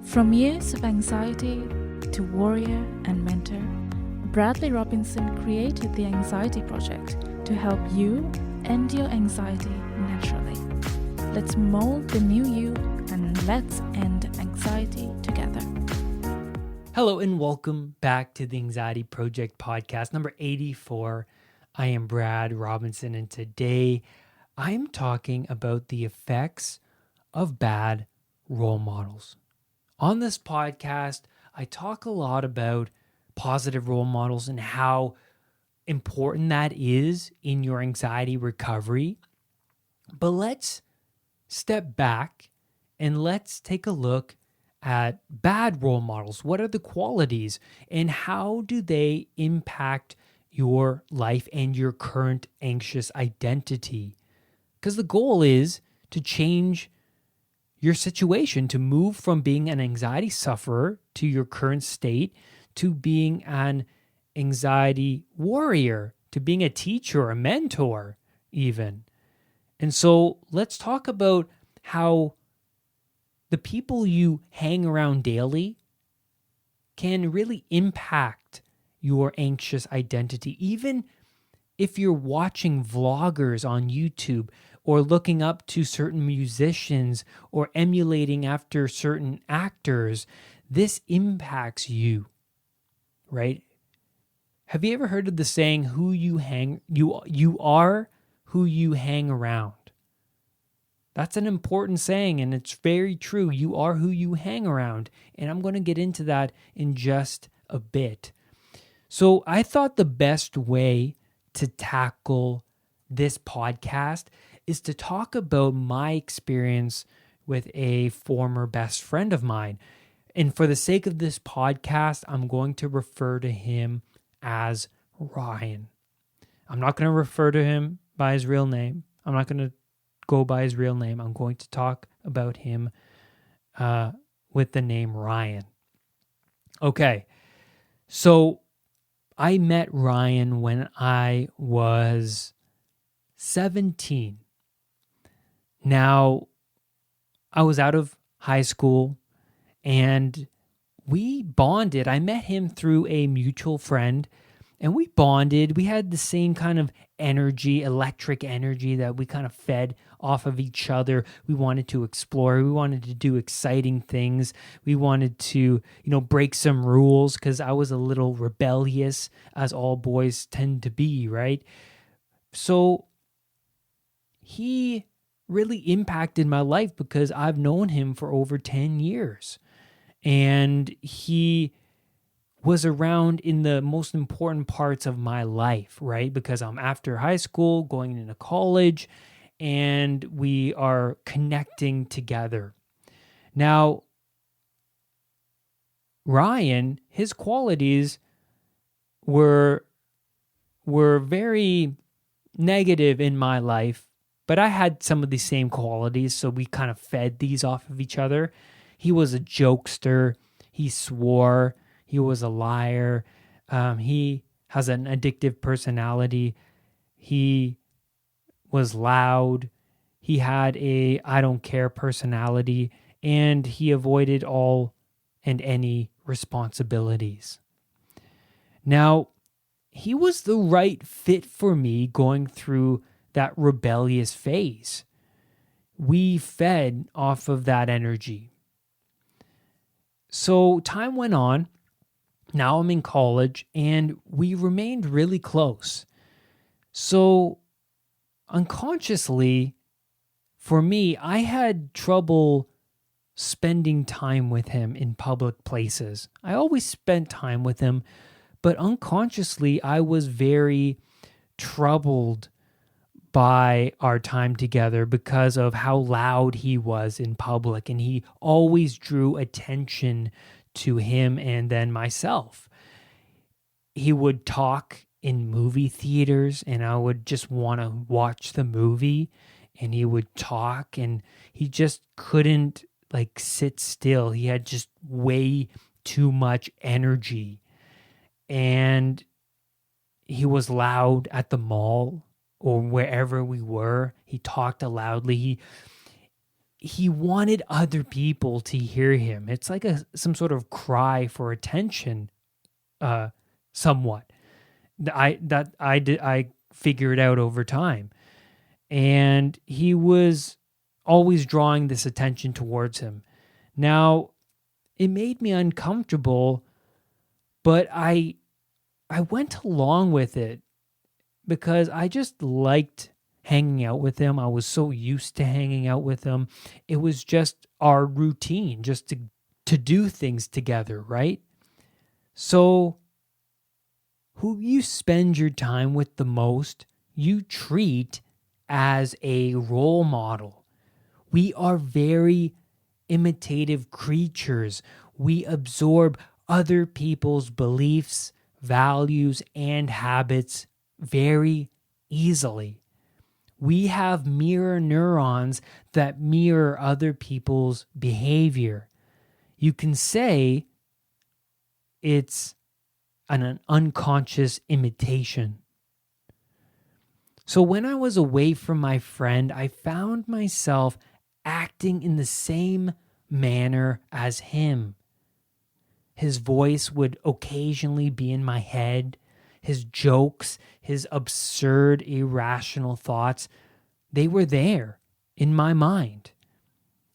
From years of anxiety to warrior and mentor, Bradley Robinson created the Anxiety Project to help you end your anxiety naturally. Let's mold the new you and let's end anxiety together. Hello and welcome back to the Anxiety Project podcast number 84. I am Brad Robinson and today I'm talking about the effects of bad role models. On this podcast, I talk a lot about positive role models and how important that is in your anxiety recovery. But let's step back and let's take a look at bad role models. What are the qualities and how do they impact your life and your current anxious identity? Because the goal is to change your situation, to move from being an anxiety sufferer to your current state to being an anxiety warrior, to being a teacher, a mentor even. And so let's talk about how the people you hang around daily can really impact your anxious identity. Even if you're watching vloggers on YouTube or looking up to certain musicians or emulating after certain actors, this impacts you, right? Have you ever heard of the saying, you are who you hang around? That's an important saying, and it's very true. You are who you hang around, and I'm going to get into that in just a bit. So I thought the best way to tackle this podcast is to talk about my experience with a former best friend of mine. And for the sake of this podcast, I'm going to refer to him as Ryan. I'm not going to refer to him by his real name. I'm not going to go by his real name. I'm going to talk about him with the name Ryan. Okay, so I met Ryan when I was 17. Now, I was out of high school and we bonded. I met him through a mutual friend and we bonded. We had the same kind of energy, electric energy that we kind of fed off of each other. We wanted to explore. We wanted to do exciting things. We wanted to, break some rules because I was a little rebellious, as all boys tend to be, right? So he really impacted my life because I've known him for over 10 years. And he was around in the most important parts of my life, right? Because I'm after high school, going into college, and we are connecting together. Now, Ryan, his qualities were very negative in my life, but I had some of the same qualities, so we kind of fed these off of each other. He was a jokester. He swore. He was a liar. He has an addictive personality. He was loud. He had a I don't care personality, and he avoided all and any responsibilities. Now, he was the right fit for me going through that rebellious phase. We fed off of that energy. So time went on. Now I'm in college and we remained really close. So unconsciously, for me, I had trouble spending time with him in public places. I always spent time with him, but unconsciously, I was very troubled by our time together because of how loud he was in public, and he always drew attention to him and then myself. He would talk in movie theaters and I would just want to watch the movie, and he would talk and he just couldn't sit still. He had just way too much energy, and he was loud at the mall or wherever we were. He talked loudly. he wanted other people to hear him. It's like some sort of cry for attention, somewhat. I figured out over time, and he was always drawing this attention towards him. Now, it made me uncomfortable, but I went along with it because I just liked hanging out with him. I was so used to hanging out with him. It was just our routine, just to do things together, right? So who you spend your time with the most, you treat as a role model. We are very imitative creatures. We absorb other people's beliefs, values, and habits very easily. We have mirror neurons that mirror other people's behavior. You can say it's an unconscious imitation. So when I was away from my friend, I found myself acting in the same manner as him. His voice would occasionally be in my head. His jokes, his absurd, irrational thoughts, they were there in my mind.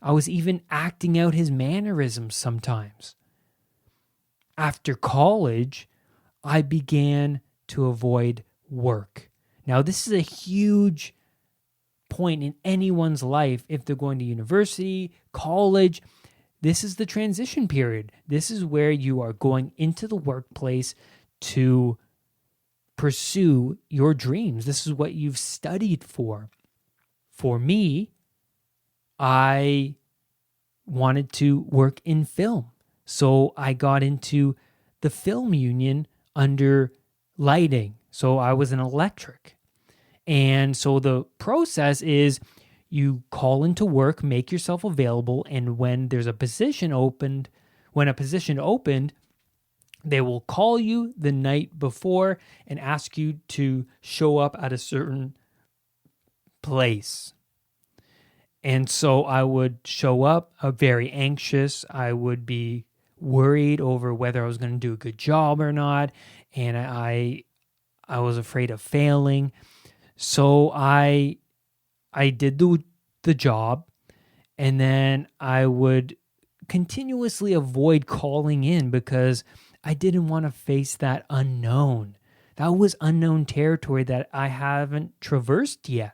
I was even acting out his mannerisms sometimes. After college, I began to avoid work. Now, this is a huge point in anyone's life if they're going to university, college. This is the transition period. This is where you are going into the workplace to pursue your dreams. This is what you've studied for. For me, I wanted to work in film. So I got into the film union under lighting. So I was an electric. And so the process is you call into work, make yourself available, and when there's a position opened, they will call you the night before and ask you to show up at a certain place. And so I would show up very anxious. I would be worried over whether I was going to do a good job or not. And I was afraid of failing. So I did the job, and then I would continuously avoid calling in because I didn't want to face that unknown. That was unknown territory that I haven't traversed yet,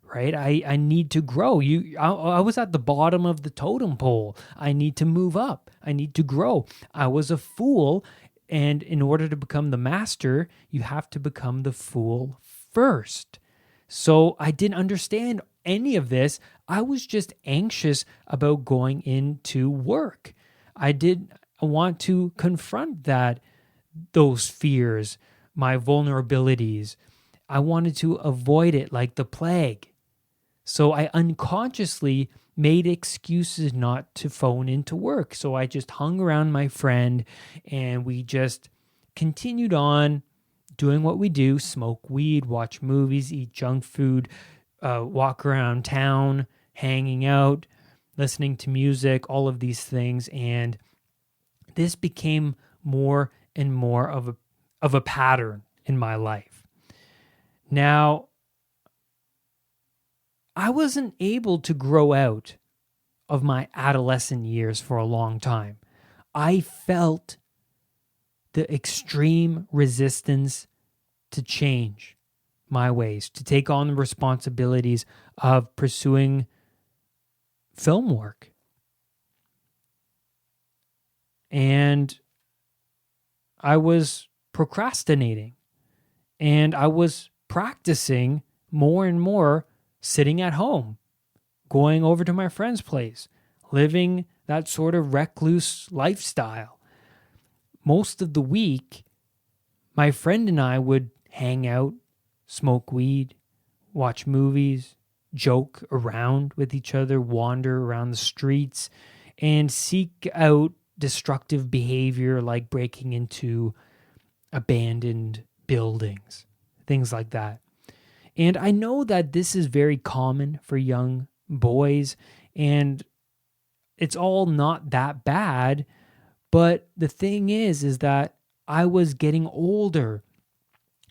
right? I need to grow. I was at the bottom of the totem pole. I need to move up. I need to grow. I was a fool, and in order to become the master, you have to become the fool first. So I didn't understand any of this. I was just anxious about going into work. I did want to confront those fears, my vulnerabilities. I wanted to avoid it like the plague. So I unconsciously made excuses not to phone into work. So I just hung around my friend and we just continued on doing what we do, smoke weed, watch movies, eat junk food, walk around town, hanging out, listening to music, all of these things. And this became more and more of a pattern in my life. Now, I wasn't able to grow out of my adolescent years for a long time. I felt the extreme resistance to change my ways, to take on the responsibilities of pursuing film work. And I was procrastinating, and I was practicing more and more sitting at home, going over to my friend's place, living that sort of recluse lifestyle. Most of the week, my friend and I would hang out, smoke weed, watch movies, joke around with each other, wander around the streets, and seek out destructive behavior like breaking into abandoned buildings, things like that. And I know that this is very common for young boys, And it's all not that bad. But the thing is that I was getting older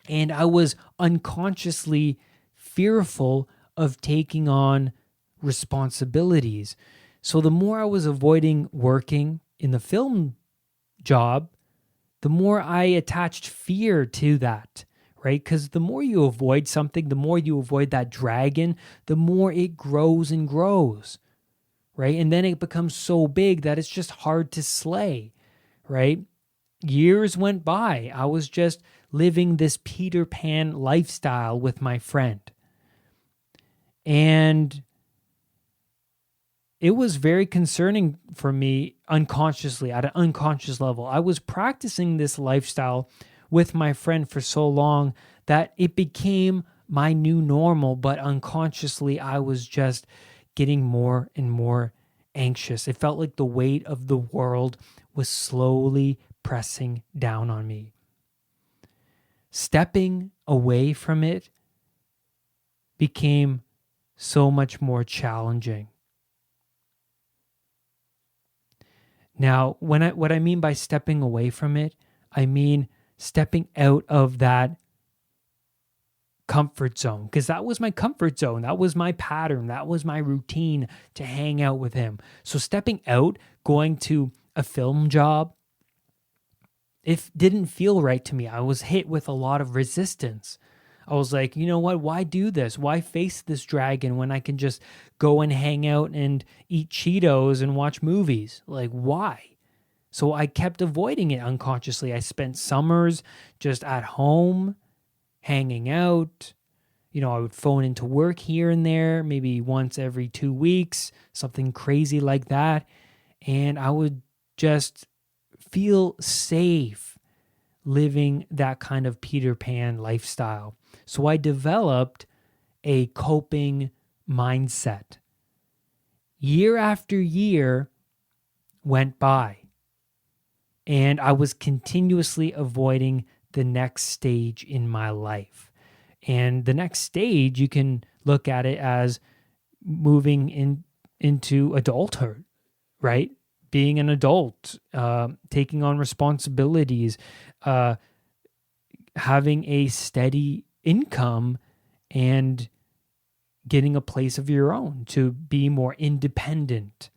and I was unconsciously fearful of taking on responsibilities. So the more I was avoiding working in the film job, the more I attached fear to that, right? Because the more you avoid something, the more you avoid that dragon, the more it grows and grows, right? And then it becomes so big that it's just hard to slay, right? Years went by. I was just living this Peter Pan lifestyle with my friend. And it was very concerning for me unconsciously, at an unconscious level. I was practicing this lifestyle with my friend for so long that it became my new normal, but unconsciously I was just getting more and more anxious. It felt like the weight of the world was slowly pressing down on me. Stepping away from it became so much more challenging. Now, what I mean by stepping away from it, I mean stepping out of that comfort zone, because that was my comfort zone. That was my pattern. That was my routine to hang out with him. So stepping out, going to a film job, it didn't feel right to me. I was hit with a lot of resistance. I was like, you know what? Why do this? Why face this dragon when I can just go and hang out and eat Cheetos and watch movies? Like, why? So I kept avoiding it unconsciously. I spent summers just at home, hanging out. I would phone into work here and there, maybe once every 2 weeks, something crazy like that. And I would just feel safe living that kind of Peter Pan lifestyle. So I developed a coping mindset. Year after year went by, and I was continuously avoiding the next stage in my life. And the next stage, you can look at it as moving into adulthood, right? Being an adult, taking on responsibilities, having a steady income, and getting a place of your own to be more independent.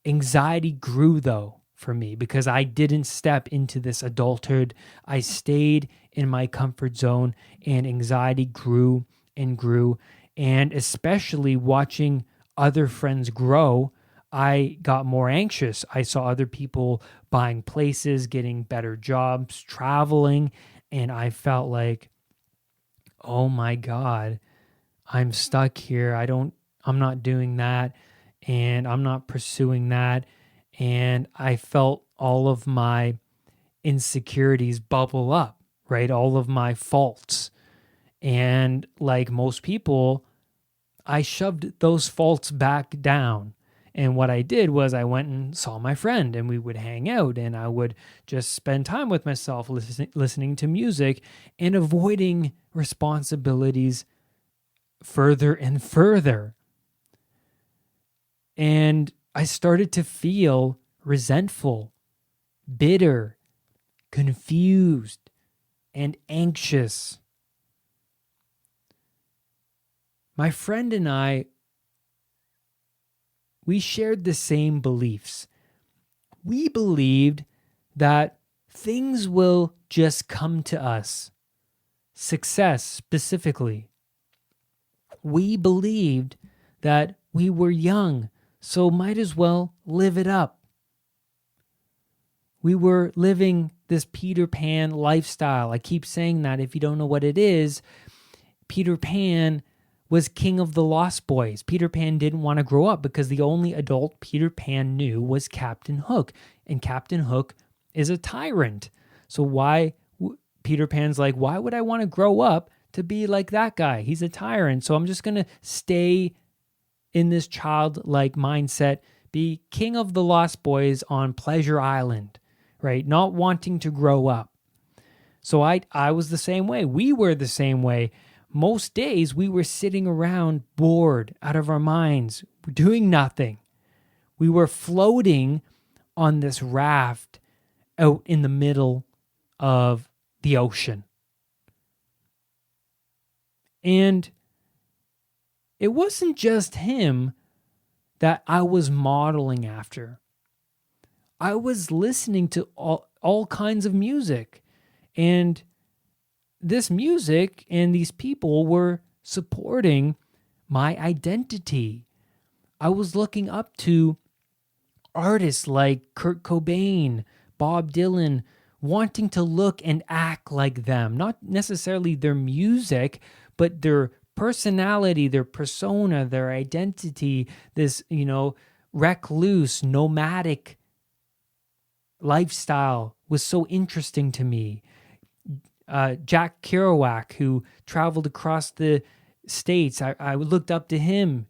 Anxiety grew, though, for me because I didn't step into this adulthood. I stayed in my comfort zone, and anxiety grew and grew. And especially watching other friends grow, I got more anxious. I saw other people buying places, getting better jobs, traveling, and I felt like, oh my God, I'm stuck here. I'm not doing that, and I'm not pursuing that. And I felt all of my insecurities bubble up, right? All of my faults. And like most people, I shoved those faults back down. And what I did was I went and saw my friend, and we would hang out, and I would just spend time with myself, listening to music and avoiding responsibilities further and further. And I started to feel resentful, bitter, confused, and anxious. My friend and I, we shared the same beliefs. We believed that things will just come to us. Success specifically. We believed that we were young, so might as well live it up. We were living this Peter Pan lifestyle. I keep saying that. If you don't know what it is, Peter Pan was king of the Lost Boys. Peter Pan didn't want to grow up because the only adult Peter Pan knew was Captain Hook. And Captain Hook is a tyrant. So Peter Pan's like, why would I want to grow up to be like that guy? He's a tyrant. So I'm just going to stay in this childlike mindset, be king of the Lost Boys on Pleasure Island, right? Not wanting to grow up. So I was the same way. We were the same way. Most days we were sitting around bored out of our minds. doing nothing. We were floating on this raft out in the middle of the ocean. And it wasn't just him that I was modeling after. I was listening to all kinds of music. And this music and these people were supporting my identity. I was looking up to artists like Kurt Cobain, Bob Dylan, wanting to look and act like them. Not necessarily their music, but their personality, their persona, their identity, this, recluse, nomadic lifestyle was so interesting to me. Jack Kerouac, who traveled across the states, I looked up to him,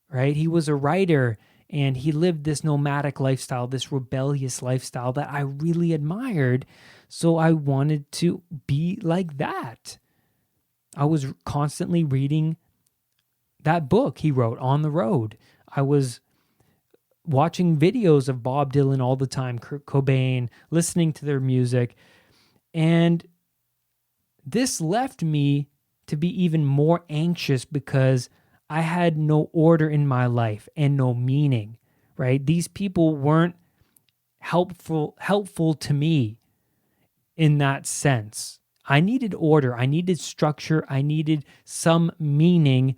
right? He was a writer and he lived this nomadic lifestyle, this rebellious lifestyle that I really admired. So I wanted to be like that. I was constantly reading that book he wrote, On the Road. I was watching videos of Bob Dylan all the time, Kurt Cobain, listening to their music. And this left me to be even more anxious because I had no order in my life and no meaning, right? These people weren't helpful to me in that sense. I needed order. I needed structure. I needed some meaning.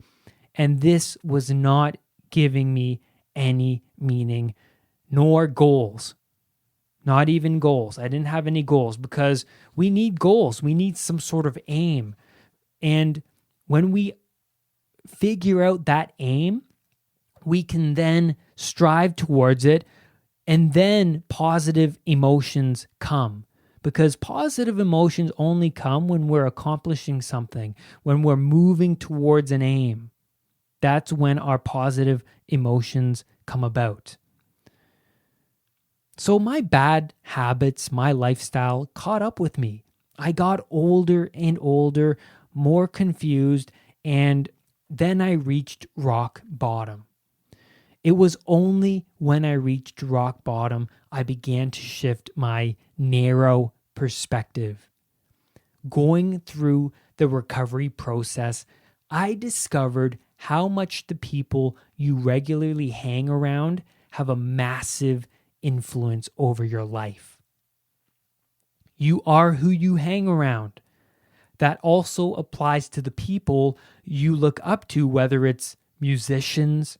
And this was not giving me any meaning nor goals. Not even goals. I didn't have any goals because we need goals. We need some sort of aim. And when we figure out that aim, we can then strive towards it, and then positive emotions come. Because positive emotions only come when we're accomplishing something, when we're moving towards an aim. That's when our positive emotions come about. So my bad habits, my lifestyle caught up with me. I got older and older, more confused, and then I reached rock bottom. It was only when I reached rock bottom I began to shift my narrow perspective. Going through the recovery process, I discovered how much the people you regularly hang around have a massive influence over your life. You are who you hang around. That also applies to the people you look up to, whether it's musicians,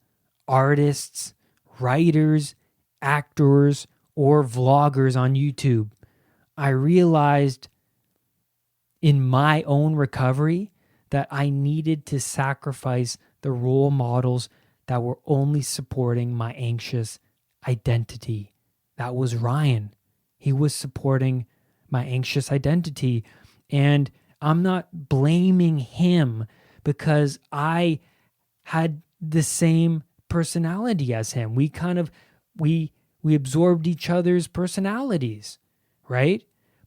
artists, writers, actors, or vloggers on YouTube. I realized in my own recovery that I needed to sacrifice the role models that were only supporting my anxious identity. That was Ryan. He was supporting my anxious identity. And I'm not blaming him because I had the same personality as him. We absorbed each other's personalities, right?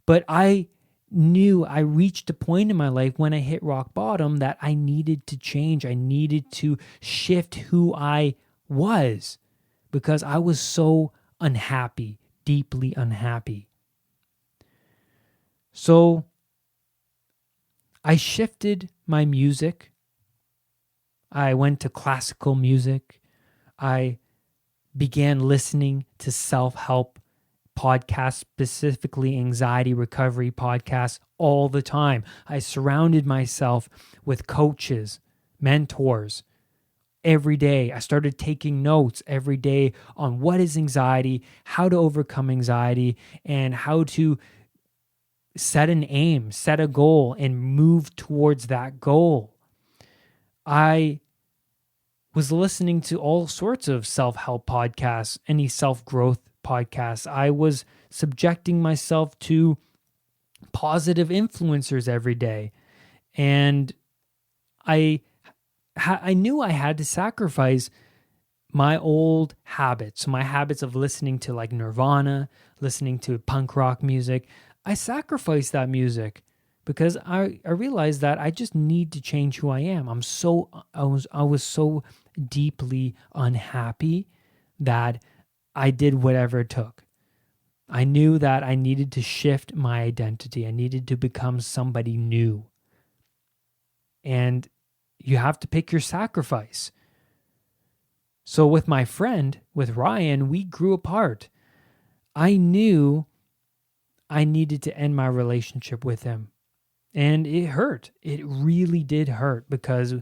But I knew I reached a point in my life when I hit rock bottom that I needed to change. I needed to shift who I was because I was so unhappy, deeply unhappy. So I shifted my music. I went to classical music. I began listening to self-help podcasts, specifically anxiety recovery podcasts, all the time. I surrounded myself with coaches, mentors every day. I started taking notes every day on what is anxiety, how to overcome anxiety, and how to set an aim, set a goal, and move towards that goal. I was listening to all sorts of self-help podcasts, any self-growth podcasts. I was subjecting myself to positive influencers every day. And I knew I had to sacrifice my old habits, my habits of listening to like Nirvana, listening to punk rock music. I sacrificed that music because I realized that I just need to change who I am. I was so deeply unhappy that I did whatever it took. I knew that I needed to shift my identity. I needed to become somebody new. And you have to pick your sacrifice. So with my friend, with Ryan, we grew apart. I knew I needed to end my relationship with him. And it hurt. It really did hurt because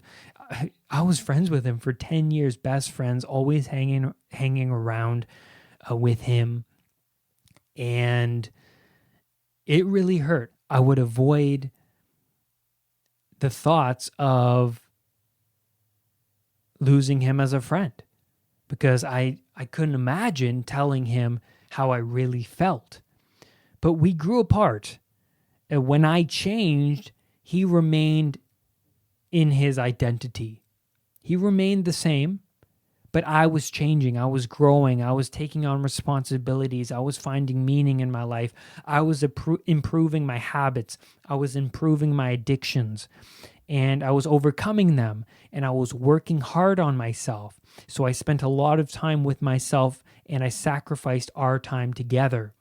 I was friends with him for 10 years, best friends, always hanging around with him. And it really hurt. I would avoid the thoughts of losing him as a friend because I couldn't imagine telling him how I really felt. But we grew apart. And when I changed, he remained in his identity. He remained the same, but I was changing. I was growing. I was taking on responsibilities. I was finding meaning in my life. I was improving my habits. I was improving my addictions. And I was overcoming them. And I was working hard on myself. So I spent a lot of time with myself, and I sacrificed our time together.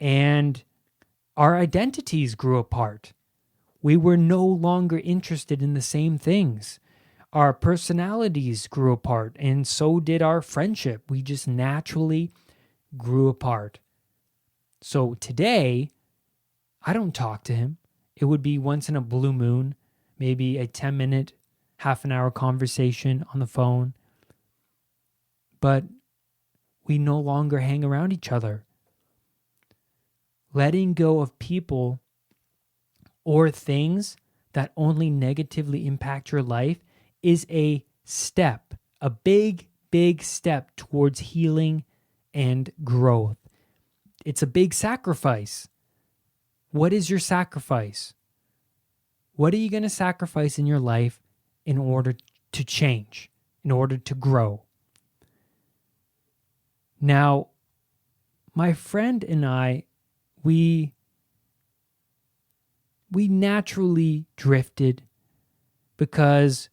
And our identities grew apart. We were no longer interested in the same things. Our personalities grew apart, and so did our friendship. We just naturally grew apart. So today, I don't talk to him. It would be once in a blue moon, maybe a 10-minute, half an hour conversation on the phone. But we no longer hang around each other. Letting go of people or things that only negatively impact your life is a step, a big, big step towards healing and growth. It's a big sacrifice. What is your sacrifice? What are you going to sacrifice in your life in order to change, in order to grow? Now, my friend and I, we naturally drifted because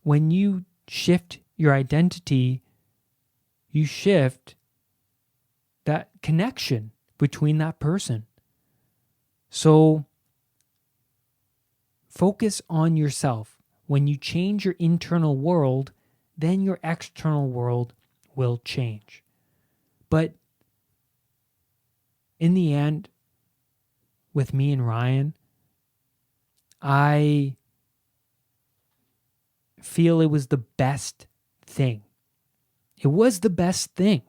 when you shift your identity, you shift that connection between that person. So focus on yourself. When you change your internal world, then your external world will change. But in the end, with me and Ryan, I feel it was the best thing. It was the best thing.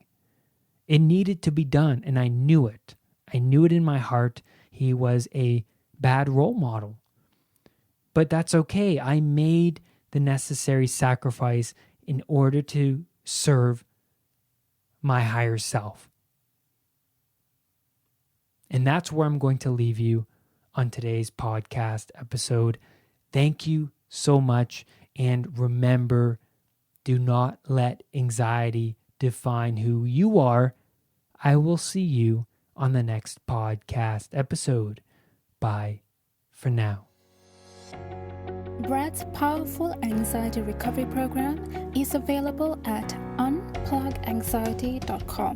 It needed to be done, and I knew it. I knew it in my heart. He was a bad role model. But that's okay. I made the necessary sacrifice in order to serve my higher self. And that's where I'm going to leave you on today's podcast episode. Thank you so much. And remember, do not let anxiety define who you are. I will see you on the next podcast episode. Bye for now. Brad's powerful anxiety recovery program is available at unpluganxiety.com.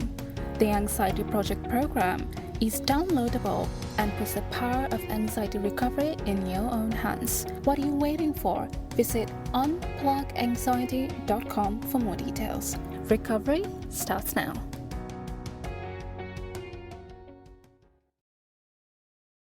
The Anxiety Project program is downloadable and puts the power of anxiety recovery in your own hands. What are you waiting for? Visit unpluganxiety.com for more details. Recovery starts now.